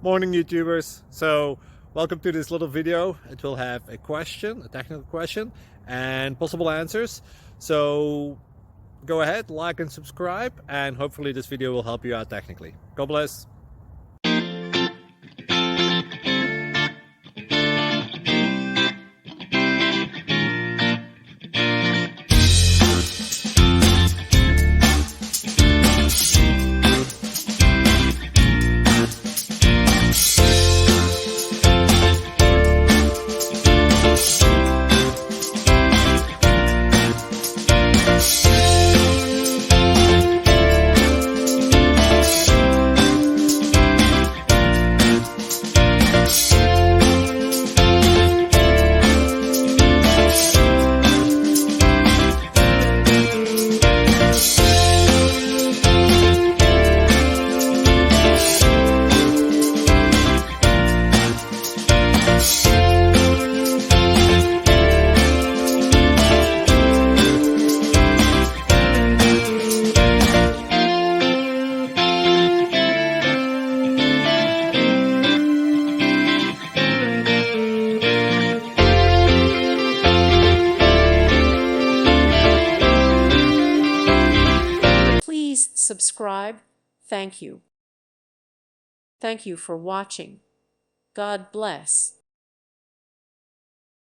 Morning YouTubers. So welcome to this little video. It will have a question, a technical question, and possible answers. So go ahead, like and subscribe, and hopefully this video will help you out technically. God bless. Please subscribe. Thank you. Thank you for watching. God bless.